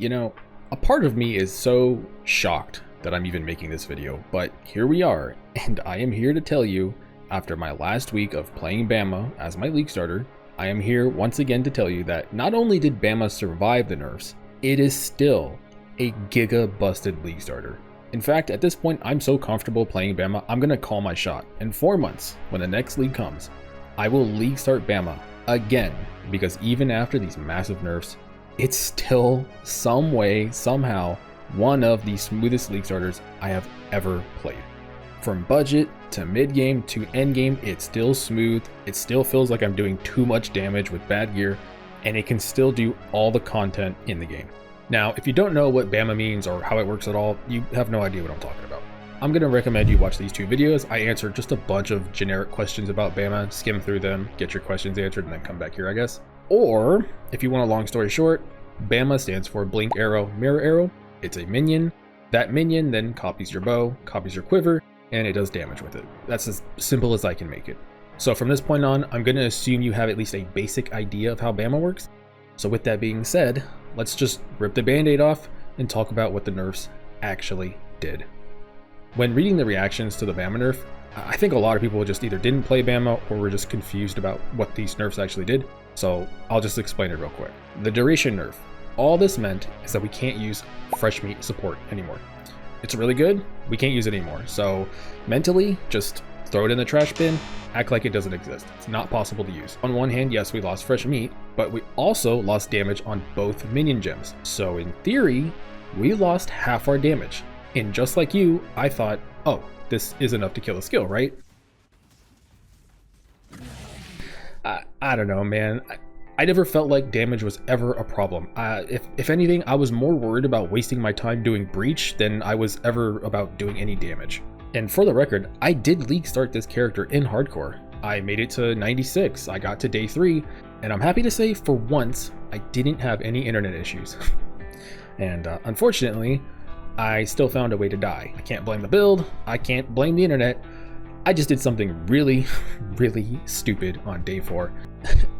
You know, a part of me is so shocked that I'm even making this video, but here we are, and I am here to tell you, after my last week of playing BAMA as my league starter, I am here once again to tell you that not only did BAMA survive the nerfs, it is still a giga busted league starter. In fact, at this point, I'm so comfortable playing BAMA, I'm gonna call my shot. In 4 months, when the next league comes, I will league start BAMA again, because even after these massive nerfs, it's still some way, somehow, one of the smoothest league starters I have ever played. From budget to mid-game to endgame, it's still smooth, it still feels like I'm doing too much damage with bad gear, and it can still do all the content in the game. Now, if you don't know what BAMA means or how it works at all, you have no idea what I'm talking about. I'm going to recommend you watch these 2 videos. I answered just a bunch of generic questions about BAMA, skim through them, get your questions answered, and then come back here, I guess. Or, if you want a long story short, BAMA stands for Blink Arrow Mirror Arrow. It's a minion. That minion then copies your bow, copies your quiver, and it does damage with it. That's as simple as I can make it. So from this point on, I'm going to assume you have at least a basic idea of how BAMA works. So with that being said, let's just rip the band-aid off and talk about what the nerfs actually did. When reading the reactions to the BAMA nerf, I think a lot of people just either didn't play BAMA or were just confused about what these nerfs actually did. So I'll just explain it real quick. The duration nerf. All this meant is that we can't use fresh meat support anymore. It's really good, we can't use it anymore. So mentally, just throw it in the trash bin, act like it doesn't exist. It's not possible to use. On one hand, yes, we lost fresh meat, but we also lost damage on both minion gems. So in theory, we lost half our damage. And just like you, I thought, oh, this is enough to kill a skill, right? I don't know, man. I never felt like damage was ever a problem. If anything, I was more worried about wasting my time doing breach than I was ever about doing any damage. And for the record, I did league start this character in hardcore. I made it to 96, I got to day 3, and I'm happy to say for once, I didn't have any internet issues. And unfortunately, I still found a way to die. I can't blame the build, I can't blame the internet. I just did something really, really stupid on day 4.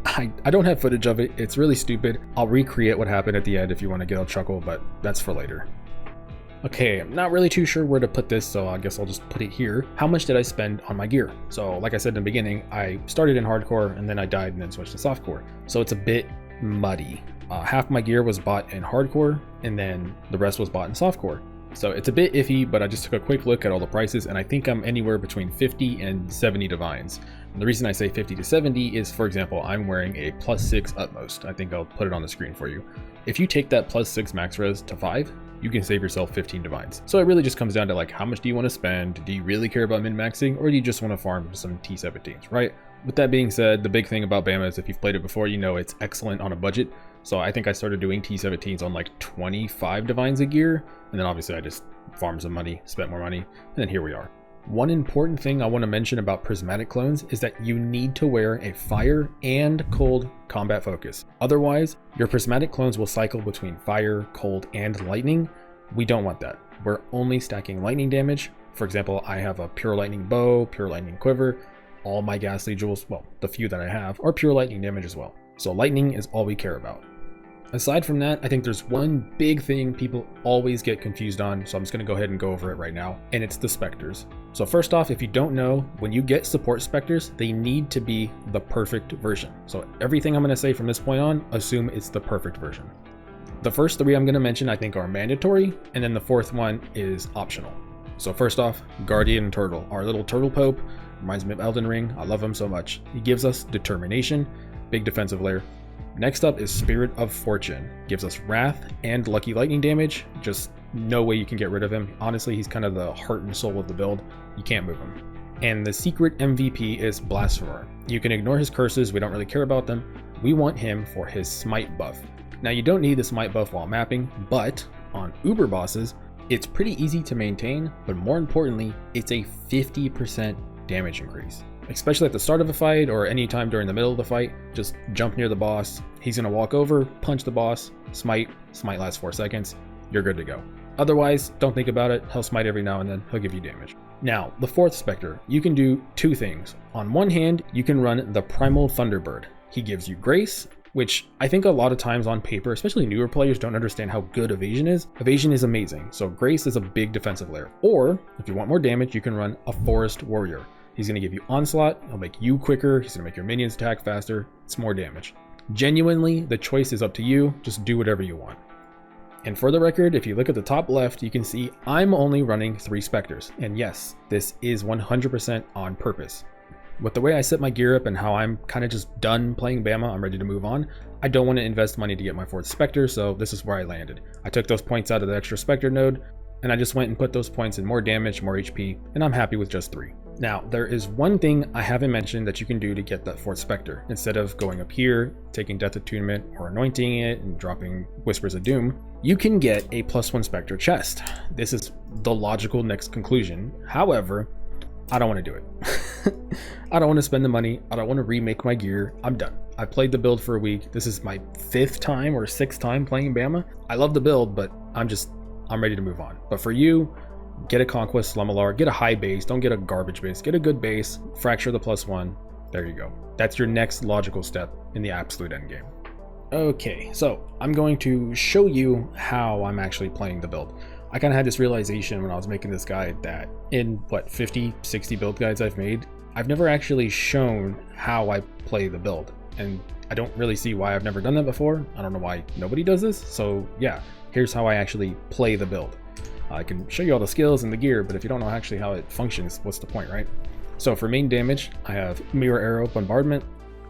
I don't have footage of it, it's really stupid. I'll recreate what happened at the end if you want to get a chuckle, but that's for later. Okay, I'm not really too sure where to put this, so I guess I'll just put it here. How much did I spend on my gear? So like I said in the beginning, I started in hardcore and then I died and then switched to softcore. So it's a bit muddy. Half my gear was bought in hardcore and then the rest was bought in softcore. So it's a bit iffy, but I just took a quick look at all the prices and I think I'm anywhere between 50 and 70 divines. And the reason I say 50 to 70 is, for example, I'm wearing a +6 utmost. I think I'll put it on the screen for you. If you take that +6 max res to 5, you can save yourself 15 divines. So it really just comes down to like, how much do you want to spend? Do you really care about min-maxing, or do you just want to farm some T17s, right? With that being said, the big thing about BAMA is if you've played it before, you know it's excellent on a budget. So I think I started doing T17s on like 25 divines a gear, and then obviously I just farmed some money, spent more money, and then here we are. One important thing I want to mention about prismatic clones is that you need to wear a fire and cold combat focus. Otherwise, your prismatic clones will cycle between fire, cold, and lightning. We don't want that. We're only stacking lightning damage. For example, I have a pure lightning bow, pure lightning quiver. All my ghastly jewels, well, the few that I have, are pure lightning damage as well. So lightning is all we care about. Aside from that, I think there's one big thing people always get confused on, so I'm just going to go ahead and go over it right now, and it's the Spectres. So first off, if you don't know, when you get support Spectres, they need to be the perfect version. So everything I'm going to say from this point on, assume it's the perfect version. The first 3 I'm going to mention I think are mandatory, and then the 4th one is optional. So first off, Guardian Turtle, our little turtle pope, reminds me of Elden Ring. I love him so much. He gives us determination, big defensive layer. Next up is Spirit of Fortune. Gives us wrath and lucky lightning damage. Just no way you can get rid of him. Honestly, he's kind of the heart and soul of the build. You can't move him. And the secret MVP is Blasphemer. You can ignore his curses, we don't really care about them. We want him for his smite buff. Now you don't need the smite buff while mapping, but on Uber bosses, it's pretty easy to maintain, but more importantly, it's a 50% damage increase. Especially at the start of a fight or any time during the middle of the fight, just jump near the boss. He's going to walk over, punch the boss, smite lasts 4 seconds, you're good to go. Otherwise, don't think about it, he'll smite every now and then, he'll give you damage. Now, the 4th Spectre, you can do 2 things. On one hand, you can run the Primal Thunderbird. He gives you grace, which I think a lot of times on paper, especially newer players, don't understand how good evasion is. Evasion is amazing, so Grace is a big defensive layer. Or if you want more damage, you can run a Forest Warrior. He's going to give you onslaught, he'll make you quicker, he's going to make your minions attack faster, it's more damage. Genuinely, the choice is up to you, just do whatever you want. And for the record, if you look at the top left, you can see I'm only running 3 Spectres. And yes, this is 100% on purpose. With the way I set my gear up and how I'm kind of just done playing BAMA, I'm ready to move on. I don't want to invest money to get my 4th Spectre, so this is where I landed. I took those points out of the extra Spectre node, and I just went and put those points in more damage, more HP, and I'm happy with just 3. Now, there is one thing I haven't mentioned that you can do to get that 4th Spectre. Instead of going up here, taking Death Attunement, or anointing it, and dropping Whispers of Doom, you can get a +1 Spectre chest. This is the logical next conclusion. However, I don't want to do it. I don't want to spend the money. I don't want to remake my gear. I'm done. I played the build for a week. This is my 5th time or 6th time playing BAMA. I love the build, but I'm ready to move on. But for you, get a Conquest Slummalar, get a high base, don't get a garbage base, get a good base, fracture the +1. There you go. That's your next logical step in the absolute endgame. Okay, so I'm going to show you how I'm actually playing the build. I kind of had this realization when I was making this guide that in what 50, 60 build guides I've made, I've never actually shown how I play the build. And I don't really see why I've never done that before. I don't know why nobody does this. So yeah, here's how I actually play the build. I can show you all the skills and the gear, but if you don't know actually how it functions, what's the point, right? So for main damage, I have Mirror Arrow Bombardment,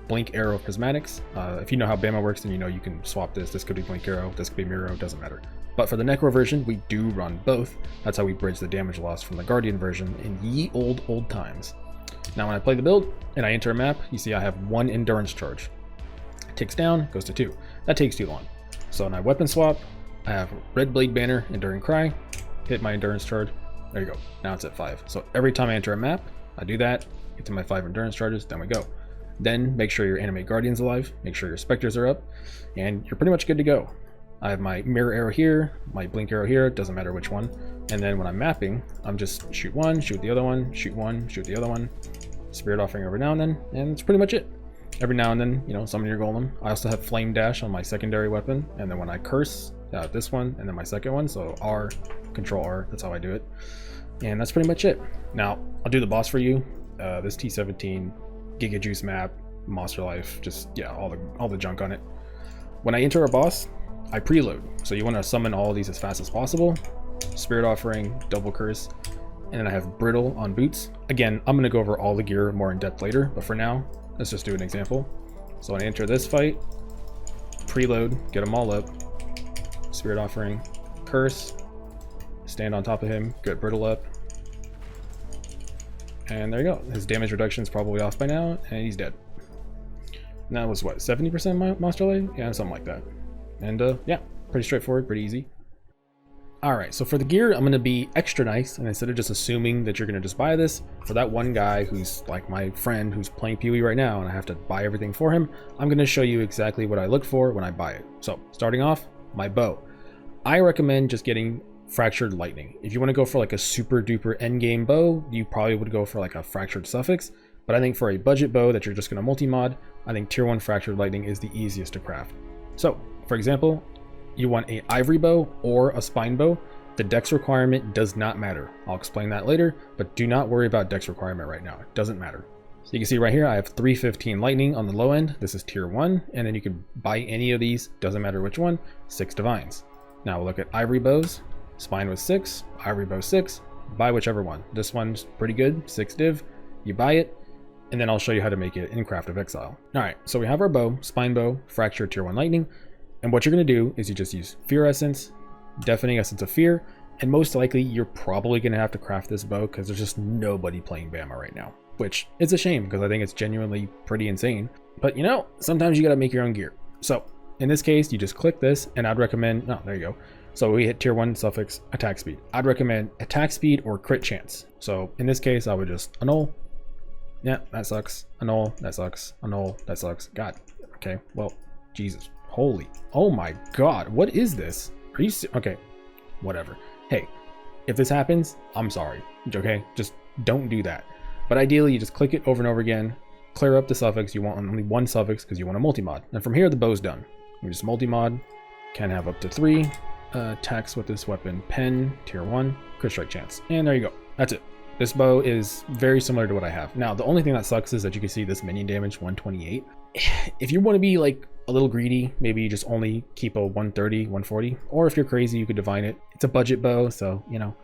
Blink Arrow Prismatics. If you know how BAMA works, then you know you can swap this. This could be Blink Arrow, this could be Mirror Arrow, doesn't matter. But for the Necro version, we do run both. That's how we bridge the damage loss from the Guardian version in ye old times. Now when I play the build and I enter a map, you see I have 1 endurance charge. It ticks down, goes to 2. That takes too long. So when I weapon swap, I have Red Blade Banner, Enduring Cry, hit my endurance charge. There you go. Now it's at 5. So every time I enter a map, I do that, get to my 5 endurance charges, then we go. Then make sure your Animate Guardian's alive, make sure your Spectres are up, and you're pretty much good to go. I have my Mirror Arrow here, my Blink Arrow here, doesn't matter which one. And then when I'm mapping, I'm just shoot one, shoot the other one, shoot one, shoot the other one, Spirit Offering every now and then, and that's pretty much it. Every now and then, you know, summon your golem. I also have Flame Dash on my secondary weapon, and then when I curse, this one, and then my second one, so R, Control R, that's how I do it. And that's pretty much it. Now, I'll do the boss for you. This T17, Giga Juice map, Monster Life, just, yeah, all the junk on it. When I enter a boss, I preload. So you want to summon all of these as fast as possible. Spirit Offering, Double Curse, and then I have Brittle on boots. Again, I'm going to go over all the gear more in depth later, but for now, let's just do an example. So when I enter this fight, preload, get them all up, Spirit Offering, Curse, stand on top of him, get Brittle up, and there you go. His damage reduction is probably off by now, and he's dead. And that was what, 70% monster life? Yeah, something like that. And yeah, pretty straightforward, pretty easy. Alright, so for the gear, I'm going to be extra nice, and instead of just assuming that you're going to just buy this, for that one guy who's like my friend who's playing PoE right now, and I have to buy everything for him, I'm going to show you exactly what I look for when I buy it. So, starting off, my bow. I recommend just getting Fractured Lightning. If you want to go for like a super duper endgame bow, you probably would go for like a Fractured Suffix, but I think for a budget bow that you're just going to multi-mod, I think tier 1 Fractured Lightning is the easiest to craft. So, for example, you want a ivory bow or a spine bow. The dex requirement does not matter. I'll explain that later, but do not worry about dex requirement right now. It doesn't matter. So you can see right here, I have 315 lightning on the low end. This is tier 1, and then you can buy any of these, doesn't matter which one, 6 divines. Now we'll look at ivory bows. Spine was 6, ivory bow 6, buy whichever one. This one's pretty good, 6 div, you buy it, and then I'll show you how to make it in Craft of Exile. Alright, so we have our bow, spine bow, fracture tier 1 lightning. And what you're going to do is you just use Fear Essence, Deafening Essence of Fear, and most likely you're probably going to have to craft this bow because there's just nobody playing BAMA right now. Which is a shame because I think it's genuinely pretty insane. But you know, sometimes you got to make your own gear. So in this case, you just click this and I'd recommend, oh, there you go. So we hit tier 1 suffix attack speed. I'd recommend attack speed or crit chance. So in this case, I would just annul. Yeah, that sucks. Annul, that sucks. Annul, that sucks. God, okay, well, Jesus. Holy, oh my God, what is this? Are you, okay, whatever. Hey, if this happens, I'm sorry, okay? Just don't do that. But ideally, you just click it over and over again, clear up the suffix. You want only one suffix because you want a multi-mod. And from here, the bow's done. We just multi-mod, can have up to 3 attacks with this weapon. Pen, tier 1, crit strike chance. And there you go. That's it. This bow is very similar to what I have. Now, the only thing that sucks is that you can see this minion damage, 128. If you want to be like a little greedy, maybe you just only keep a 130, 140. Or if you're crazy, you could divine it. It's a budget bow, so, you know,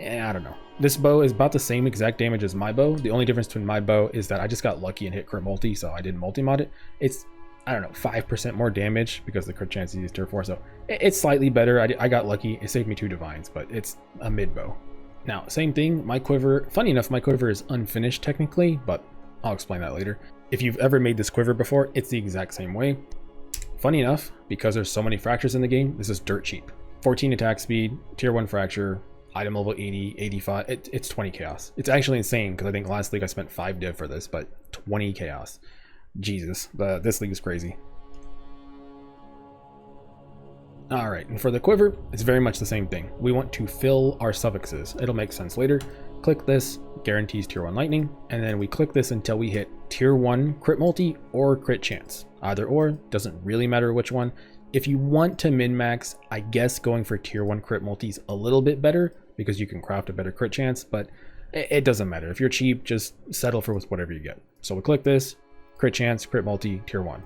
I don't know. This bow is about the same exact damage as my bow. The only difference between my bow is that I just got lucky and hit crit multi, so I didn't multi-mod it. It's, I don't know, 5% more damage because the crit chance is tier 4, so it's slightly better. I got lucky. It saved me 2 divines, but it's a mid bow. Now, same thing, my quiver, funny enough, my quiver is unfinished technically, but I'll explain that later. If you've ever made this quiver before, it's the exact same way. Funny enough, because there's so many fractures in the game, this is dirt cheap. 14 attack speed, tier 1 fracture, item level 80, 85, it's 20 chaos. It's actually insane because I think last league I spent 5 div for this, but 20 chaos. Jesus, this league is crazy. All right, and for the quiver, it's very much the same thing. We want to fill our suffixes. It'll make sense later. Click this, guarantees tier 1 lightning, and then we click this until we hit tier 1 crit multi or crit chance. Either or, doesn't really matter which one. If you want to min-max, I guess going for tier 1 crit multi is a little bit better because you can craft a better crit chance, but it doesn't matter. If you're cheap, just settle for with whatever you get. So we click this, crit chance, crit multi, tier 1.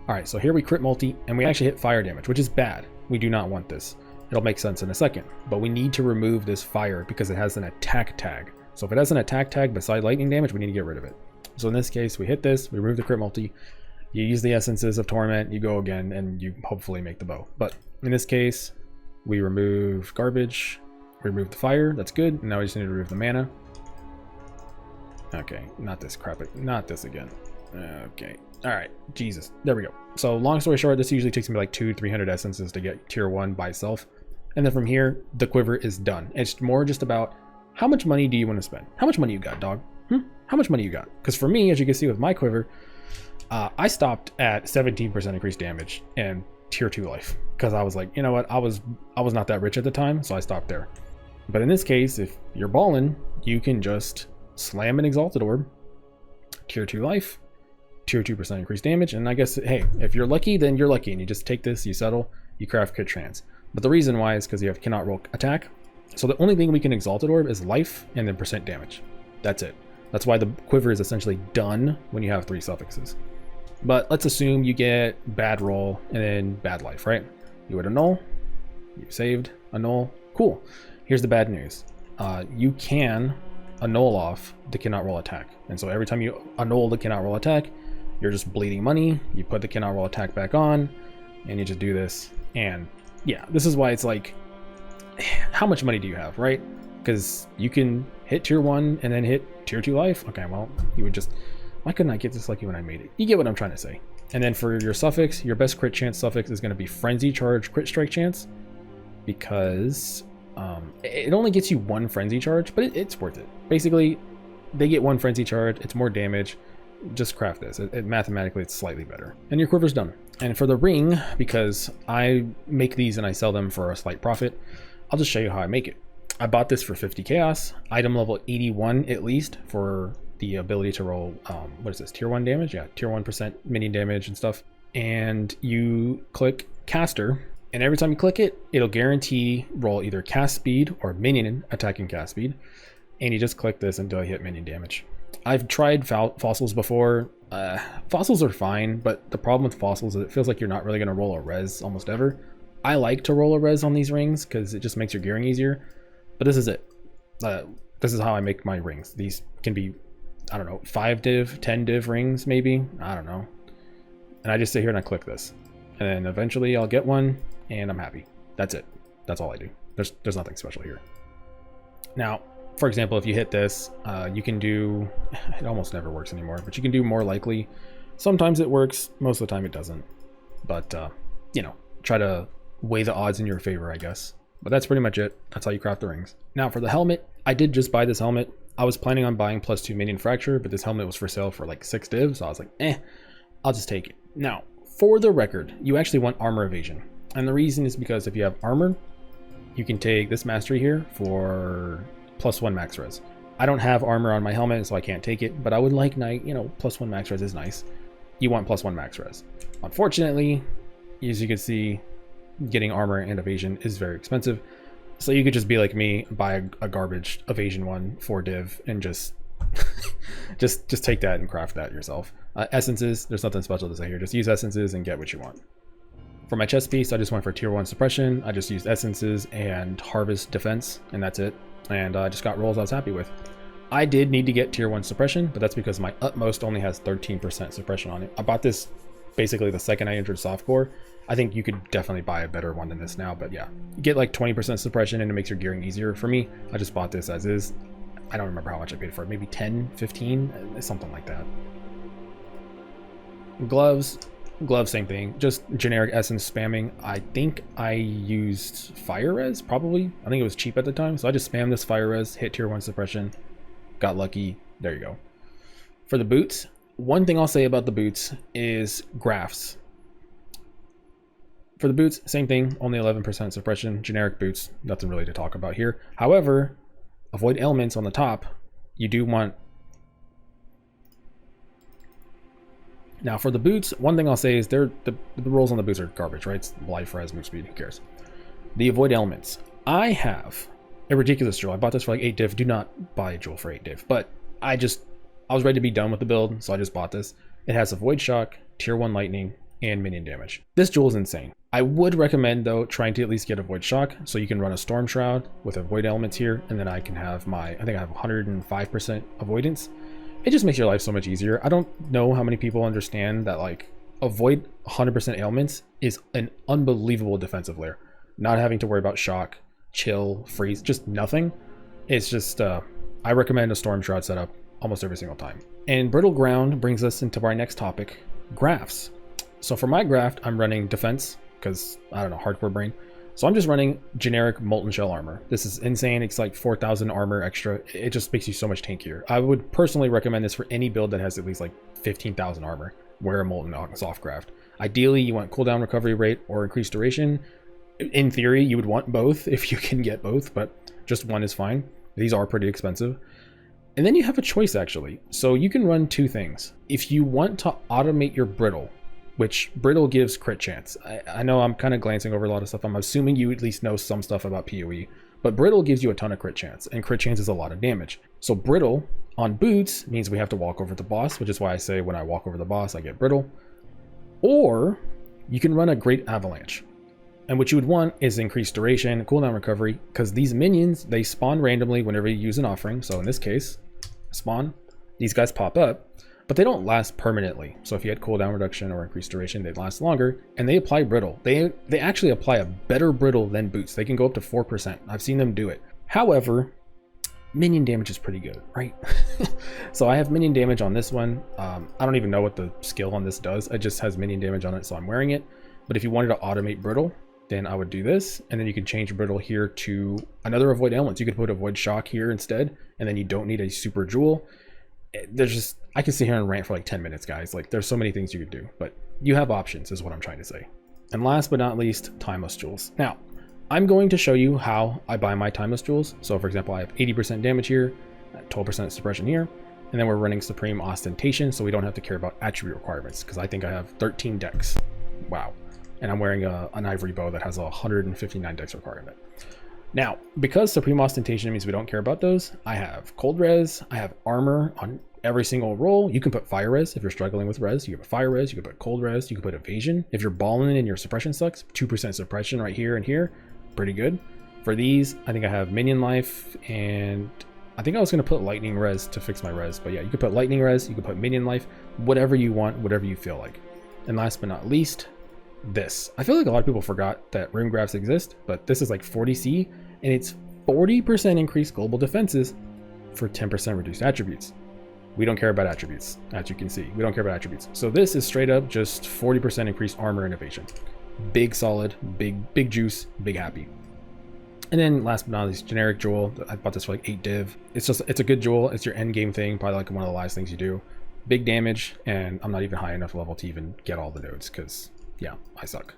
All right, so here we crit multi, and we actually hit fire damage, which is bad. We do not want this. It'll make sense in a second, but we need to remove this fire because it has an attack tag. So if it has an attack tag beside lightning damage, we need to get rid of it. So in this case, we hit this, we remove the crit multi, you use the essences of torment, you go again, and you hopefully make the bow. But in this case, we remove garbage, remove the fire, that's good. Now we just need to remove the mana. Okay, not this crap, not this again. Okay, all right, Jesus, there we go. So long story short, this usually takes me like 200-300 essences to get tier 1 by itself. And then from here, the quiver is done. It's more just about how much money do you want to spend? How much money you got, dog? How much money you got? Because for me, as you can see with my quiver, I stopped at 17% increased damage and tier 2 life. Because I was like, you know what, I was not that rich at the time, so I stopped there. But in this case, if you're balling, you can just slam an Exalted Orb, tier 2 life, tier 2% increased damage, and I guess, hey, if you're lucky, then you're lucky, and you just take this, you settle, you craft crit chance. But the reason why is because you have cannot roll attack. So the only thing we can Exalted Orb is life and then percent damage. That's it. That's why the quiver is essentially done when you have 3 suffixes. But let's assume you get bad roll and then bad life, right? You would annul, you saved, annul, cool. Here's the bad news. You can annul off the cannot roll attack. And so every time you annul the cannot roll attack, you're just bleeding money. You put the cannot roll attack back on and you just do this. And yeah, this is why it's like, how much money do you have, right? Because you can hit tier 1 and then hit tier 2 life. Okay, well, you would just, why couldn't I get this lucky when I made it? You get what I'm trying to say. And then for your suffix, your best crit chance suffix is going to be Frenzy Charge Crit Strike Chance, because it only gets you 1 Frenzy Charge, but it's worth it. Basically, they get 1 Frenzy Charge, it's more damage. Just craft this. Mathematically, it's slightly better. And your quiver's done. And for the ring, because I make these and I sell them for a slight profit, I'll just show you how I make it. I bought this for 50 chaos, item level 81 at least, for the ability to roll, what is this, tier 1 damage? Yeah, tier 1% minion damage and stuff. And you click caster, and every time you click it, it'll guarantee roll either cast speed or minion attacking cast speed. And you just click this until you hit minion damage. I've tried fossils before. Fossils are fine, but the problem with fossils is it feels like you're not really going to roll a res almost ever. I like to roll a res on these rings because it just makes your gearing easier. But this is it. This is how I make my rings. These can be, I don't know, 5 div, 10 div rings maybe. I don't know. And I just sit here and I click this. And then eventually I'll get one and I'm happy. That's it. That's all I do. There's nothing special here. Now, for example, if you hit this, you can do, it almost never works anymore, but you can do more likely. Sometimes it works, most of the time it doesn't. But, you know, try to weigh the odds in your favor, I guess. But that's pretty much it. That's how you craft the rings. Now for the helmet, I did just buy this helmet. I was planning on buying +2 minion fracture, but this helmet was for sale for like 6 divs. So I was like, I'll just take it. Now, for the record, you actually want armor evasion. And the reason is because if you have armor, you can take this mastery here for +1 max res. I don't have armor on my helmet, so I can't take it, but I would like, you know, +1 max res is nice. You want +1 max res. Unfortunately, as you can see, getting armor and evasion is very expensive. So you could just be like me, buy a garbage evasion one for div and just just take that and craft that yourself. Essences, there's nothing special to say here. Just use essences and get what you want. For my chest piece, I just went for tier 1 suppression. I just used essences and harvest defense, and that's it. And I just got rolls I was happy with. I did need to get tier 1 suppression, but that's because my utmost only has 13% suppression on it. I bought this basically the second I entered softcore. I think you could definitely buy a better one than this now, but yeah. You get like 20% suppression and it makes your gearing easier. For me, I just bought this as is. I don't remember how much I paid for it. Maybe 10, 15, something like that. Gloves, same thing. Just generic essence spamming. I think I used fire res, probably. I think it was cheap at the time, so I just spammed this fire res, hit tier 1 suppression, got lucky. There you go. For the boots, one thing I'll say about the boots is Grafts. For the boots, same thing, only 11% suppression, generic boots, nothing really to talk about here. However, avoid elements on the top. You do want... Now for the boots, one thing I'll say is the rolls on the boots are garbage, right? It's life, res, move speed, who cares? The avoid elements. I have a ridiculous jewel. I bought this for like 8 div. Do not buy a jewel for 8 div, but I was ready to be done with the build, so I just bought this. It has avoid shock, tier 1 lightning, and minion damage. This jewel is insane. I would recommend though trying to at least get avoid shock, so you can run a storm shroud with avoid elements here, and then I can have I think I have 105% avoidance. It just makes your life so much easier. I don't know how many people understand that like avoid 100% ailments is an unbelievable defensive layer. Not having to worry about shock, chill, freeze, just nothing. It's just I recommend a storm shroud setup almost every single time. And brittle ground brings us into our next topic, Grafts. So for my graft, I'm running defense because I don't know, hardcore brain. So I'm just running generic molten shell armor. This is insane. It's like 4,000 armor extra. It just makes you so much tankier. I would personally recommend this for any build that has at least like 15,000 armor. Wear a molten soft graft. Ideally, you want cooldown recovery rate or increased duration. In theory, you would want both if you can get both, but just one is fine. These are pretty expensive. And then you have a choice actually. So you can run two things. If you want to automate your brittle, which brittle gives crit chance. I know I'm kind of glancing over a lot of stuff. I'm assuming you at least know some stuff about PoE, but brittle gives you a ton of crit chance, and crit chance is a lot of damage. So brittle on boots means we have to walk over the boss, which is why I say when I walk over the boss, I get brittle. Or you can run a great avalanche. And what you would want is increased duration, cooldown recovery, because these minions, they spawn randomly whenever you use an offering. So in this case, spawn, these guys pop up, but they don't last permanently. So if you had cooldown reduction or increased duration, they'd last longer, and they apply brittle. They actually apply a better brittle than boots. They can go up to 4%. I've seen them do it. However, minion damage is pretty good, right? So I have minion damage on this one. I don't even know what the skill on this does. It just has minion damage on it, so I'm wearing it. But if you wanted to automate brittle, then I would do this, and then you can change brittle here to another avoid elements. You could put avoid shock here instead, and then you don't need a super jewel. There's just, I can sit here and rant for like 10 minutes, guys. Like, there's so many things you could do, but you have options is what I'm trying to say. And last but not least, timeless jewels. Now, I'm going to show you how I buy my timeless jewels. So for example, I have 80% damage here, 12% suppression here, and then we're running supreme ostentation, so we don't have to care about attribute requirements, because I think I have 13 dex. Wow. And I'm wearing an ivory bow that has a 159 dex requirement. Now, because supreme ostentation means we don't care about those, I have cold res, I have armor on every single roll. You can put fire res if you're struggling with res. You can put fire res, you can put cold res, you can put evasion. If you're balling and your suppression sucks, 2% suppression right here and here, pretty good. For these, I think I have minion life, and I think I was going to put lightning res to fix my res. But yeah, you could put lightning res, you could put minion life, whatever you want, whatever you feel like. And last but not least, this. I feel like a lot of people forgot that rune grafts exist, but this is like 40C, and it's 40% increased global defenses for 10% reduced attributes. We don't care about attributes, as you can see. We don't care about attributes. So this is straight up just 40% increased armor and evasion. Big solid, big juice, big happy. And then last but not least, generic jewel. I bought this for like 8 div. It's a good jewel. It's your end game thing, probably like one of the last things you do. Big damage, and I'm not even high enough level to even get all the nodes, because yeah, I suck.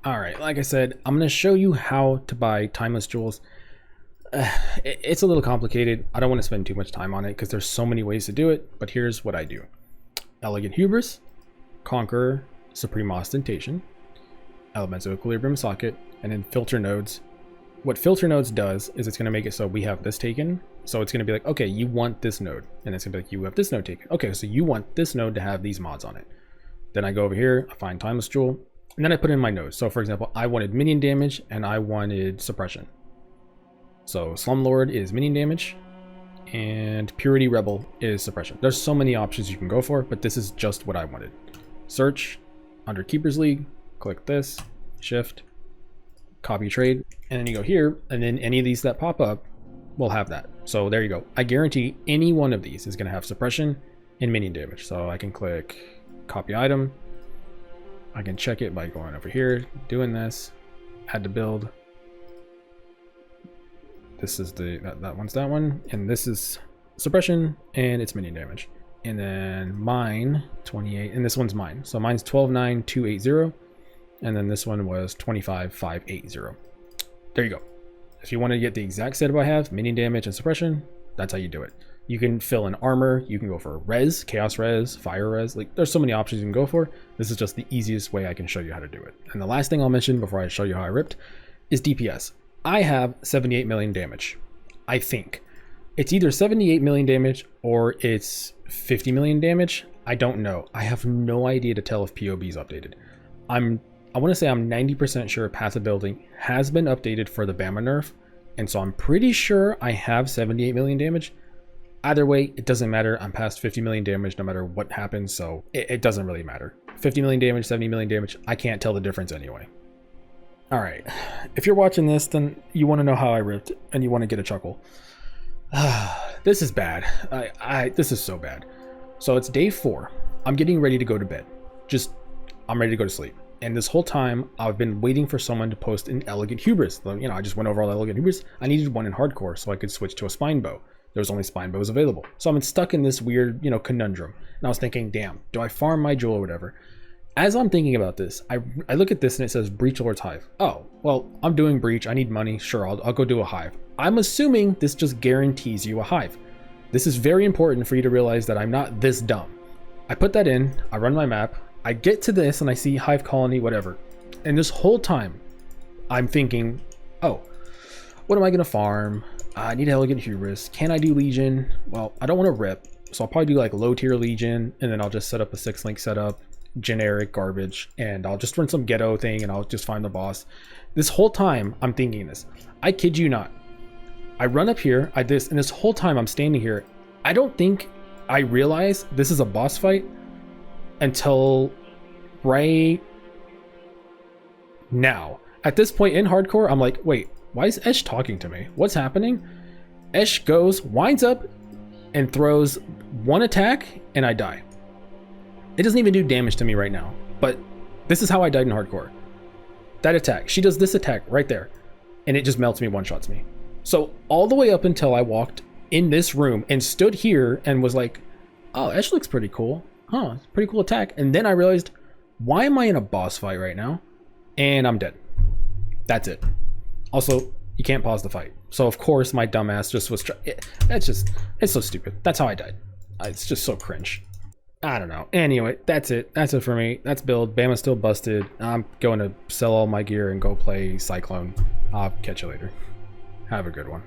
All right, like I said, I'm going to show you how to buy timeless jewels. It's a little complicated. I don't want to spend too much time on it because there's so many ways to do it, but here's what I do. Elegant Hubris, Conqueror, Supreme Ostentation, Elemental Equilibrium Socket, and then Filter Nodes. What Filter Nodes does is it's going to make it so we have this taken. So it's going to be like, okay, you want this node. And it's going to be like, you have this node taken. Okay, so you want this node to have these mods on it. Then I go over here, I find Timeless Jewel, and then I put in my nodes. So for example, I wanted minion damage and I wanted suppression. So Slumlord is minion damage and Purity Rebel is suppression. There's so many options you can go for, but this is just what I wanted. Search under Keepers League, click this, shift, copy trade, and then you go here, and then any of these that pop up will have that. So there you go. I guarantee any one of these is going to have suppression and minion damage. So I can click copy item. I can check it by going over here, doing this, add to build. This is that one's that one, and this is suppression and it's minion damage. And then mine 28, and this one's mine. So mine's 129280, and then this one was 25580. There you go. If you want to get the exact setup I have, minion damage and suppression, that's how you do it. You can fill in armor, you can go for res, chaos res, fire res, like there's so many options you can go for. This is just the easiest way I can show you how to do it. And the last thing I'll mention before I show you how I ripped is DPS. I have 78 million damage. I think it's either 78 million damage or it's 50 million damage. I don't know. I have no idea to tell if POB is updated. I want to say I'm 90% sure Path of Building has been updated for the BAMA nerf, and so I'm pretty sure I have 78 million damage. Either way, it doesn't matter. I'm past 50 million damage no matter what happens, so it doesn't really matter. 50 million damage, 70 million damage, I can't tell the difference anyway. All right, if you're watching this, then you want to know how I ripped and you want to get a chuckle. This is bad. This is so bad. So it's day 4. I'm getting ready to go to bed. I'm ready to go to sleep. And this whole time, I've been waiting for someone to post an Elegant Hubris. You know, I just went over all the Elegant Hubris. I needed one in hardcore so I could switch to a spine bow. There was only spine bows available. So I'm stuck in this weird, conundrum. And I was thinking, damn, do I farm my jewel or whatever? As I'm thinking about this, I look at this and it says Breach Lord's Hive. Oh, well, I'm doing Breach. I need money. Sure, I'll go do a Hive. I'm assuming this just guarantees you a Hive. This is very important for you to realize that I'm not this dumb. I put that in. I run my map. I get to this and I see Hive Colony, whatever. And this whole time, I'm thinking, oh, what am I going to farm? I need Elegant Hubris. Can I do Legion? Well, I don't want to rip. So I'll probably do like low tier Legion. And then I'll just set up a 6-link setup. Generic garbage, and I'll just run some ghetto thing and I'll just find the boss. This whole time I'm thinking this. I kid you not. I run up here, and this whole time I'm standing here, I don't think I realize this is a boss fight until right now. At this point in hardcore, I'm like, wait, why is Esh talking to me? What's happening? Esh goes, winds up, and throws one attack, and I die. It doesn't even do damage to me right now, but this is how I died in hardcore. That attack, she does this attack right there, and it just melts me, one-shots me. So all the way up until I walked in this room and stood here and was like, oh, Esh looks pretty cool. Huh, pretty cool attack. And then I realized, why am I in a boss fight right now? And I'm dead. That's it. Also, you can't pause the fight. So of course my dumbass just was, it's so stupid. That's how I died. It's just so cringe. I don't know. Anyway, that's it. That's it for me. That's build. Bama's still busted. I'm going to sell all my gear and go play Cyclone. I'll catch you later. Have a good one.